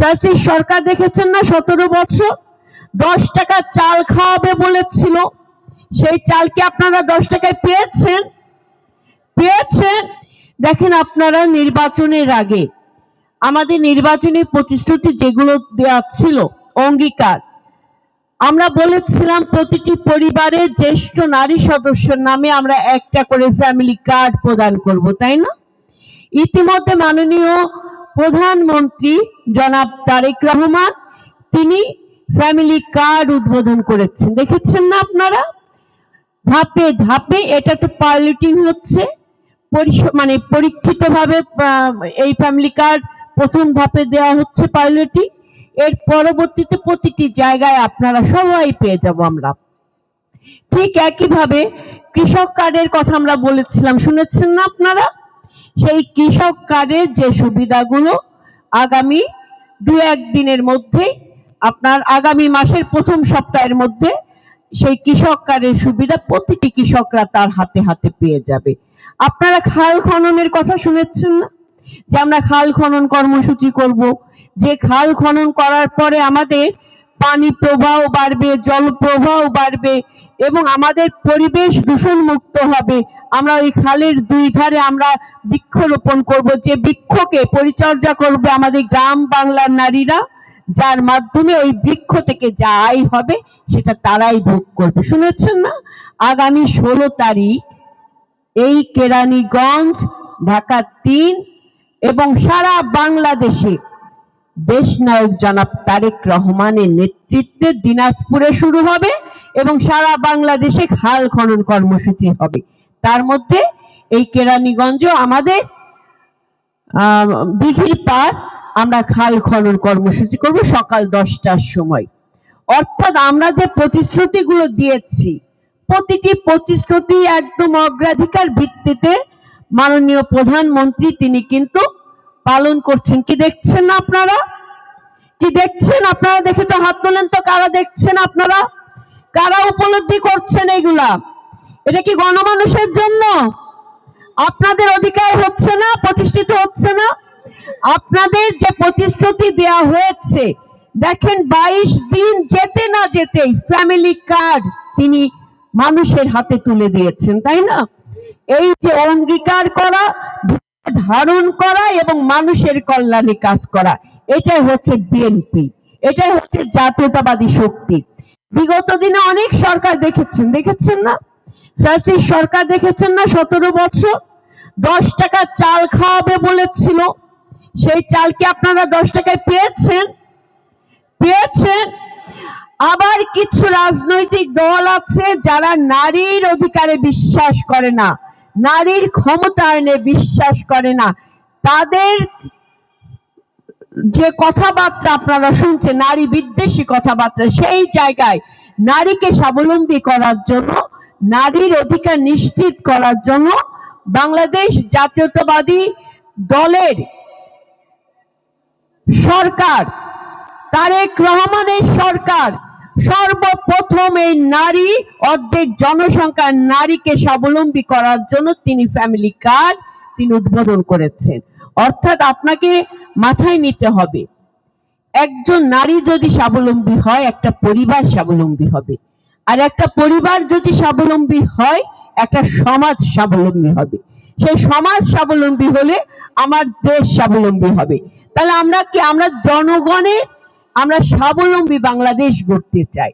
Fascist সরকার দেখেছেন না 17 বছর 10 টাকা চাল খাওয়াবে বলেছিল, সেই চাল কি আপনারা 10 টাকায় পেয়েছেন? দেখেন, আপনারা নির্বাচনের আগে আমাদের নির্বাচনী প্রতিশ্রুতি যেগুলো দেওয়া ছিল, অঙ্গীকার, আমরা বলেছিলাম প্রতিটি পরিবারের জ্যেষ্ঠ নারী সদস্যের নামে আমরা একটা করে ফ্যামিলি কার্ড প্রদান করব, তাই না? ইতিমধ্যে মাননীয় প্রধানমন্ত্রী জনাব তারেক রহমান তিনি ফ্যামিলি কার্ড উদ্বোধন করেছেন, দেখেছেন না আপনারা? ধাপে ধাপে এটা তো পাইলটিং হচ্ছে, মানে পরীক্ষিতভাবে এই ফ্যামিলি কার্ড প্রথম ধাপে দেওয়া হচ্ছে পাইলটিং, এর পরবর্তীতে প্রতিটি জায়গায় আপনারা সবাই পেয়ে যাব আমরা। ঠিক একইভাবে কৃষক কার্ডের কথা আমরা বলেছিলাম, শুনেছেন না আপনারা? সেই কৃষক কার্ডের যে সুবিধাগুলো আগামী 2-1 দিনের মধ্যে, আপনার আগামী মাসের প্রথম সপ্তাহের মধ্যে সেই কৃষক কার্ডের সুবিধা প্রতিটি কৃষকরা তার হাতে হাতে পেয়ে যাবে। আপনারা খাল খননের কথা শুনেছেন না, যে আমরা খাল খনন কর্মসূচি করব, যে খাল খনন করার পরে আমাদের পানি প্রবাহ বাড়বে, জল প্রবাহ বাড়বে এবং আমাদের পরিবেশ দূষণ মুক্ত হবে। আমরা ওই খালের 2 ধারে আমরা বৃক্ষরোপণ করব, যে বৃক্ষকে পরিচর্যা করবে আমাদের গ্রাম বাংলার নারীরা, যার মাধ্যমে ওই বৃক্ষ থেকে যা আয় হবে সেটা তারাই ভোগ করবে। শুনেছেন না? আগামী 16 তারিখ এই কেরানীগঞ্জ, ঢাকা 3 এবং সারা বাংলাদেশে দেশনায়ক জনাব তারেক রহমানের নেতৃত্বে দিনাজপুরে শুরু হবে এবং সারা বাংলাদেশে খাল খনন কর্মসূচি হবে। তার মধ্যে এই কেরানীগঞ্জ আমাদের দিঘির পার আমরা খাল খনন কর্মসূচি করব সকাল 10টার সময়। অর্থাৎ আমরা যে প্রতিশ্রুতিগুলো দিয়েছি, প্রতিটি প্রতিশ্রুতি একদম অগ্রাধিকার ভিত্তিতে মাননীয় প্রধানমন্ত্রী তিনি কিন্তু পালন করছেন। কি দেখছেন না আপনারা? কি দেখছেন আপনারা? দেখে তো হাত তোলেন তো, কারা দেখছেন আপনারা? কারা উপলব্ধি করছেন এগুলা? এটা কি গণমানুষের জন্য? আপনাদের অধিকার হচ্ছে না, প্রতিষ্ঠিত হচ্ছে না? আপনাদের যে প্রতিশ্রুতি দেয়া হয়েছে, দেখেন 22 দিন যেতে না যেতেই ফ্যামিলি কার্ড তিনি মানুষের হাতে তুলে দিয়েছেন, তাই না? এই যে অঙ্গীকার করা, ধারণ করা এবং মানুষের কল্যাণে কাজ করা, এটাই হচ্ছে বিএনপি, এটাই হচ্ছে জাতীয়তাবাদী শক্তি। বিগত দিনে অনেক সরকার দেখেছেন না? ফ্যাসিস্ট সরকার দেখেছেন না 17 বছর 10 টাকা চাল খাওয়াবে বলেছিল, সেই চাল কি আপনারা 10 টাকায় পেয়েছেন? আবার কিছু রাজনৈতিক দল আছে যারা নারীর অধিকারে বিশ্বাস করে না, নারীর ক্ষমতায়নে বিশ্বাস করে না। তাদের যে কথাবার্তা আপনারা শুনছেন, নারী বিদ্বেষী কথাবার্তা, সেই জায়গায় নারীকে স্বাবলম্বী করার জন্য, নারীর অধিকার নিশ্চিত করার জন্য বাংলাদেশ জাতীয়তাবাদী দলের সরকার, তারেক রহমানের সরকার সর্বপ্রথম এই নারী, অর্ধেক জনসংখ্যার নারীকে স্বাবলম্বী করার জন্য তিনি ফ্যামিলি কার্ড তিনি উদ্বোধন করেছেন। অর্থাৎ আপনাকে মাথায় নিতে হবে, একজন নারী যদি স্বাবলম্বী হয় একটা পরিবার স্বাবলম্বী হবে, আর একটা পরিবার যদি স্বাবলম্বী হয় একটা সমাজ স্বাবলম্বী হবে, সেই সমাজ স্বাবলম্বী হলে আমার দেশ স্বাবলম্বী হবে। তাহলে আমরা জনগণের আমরা স্বাবলম্বী বাংলাদেশ গড়তে চাই।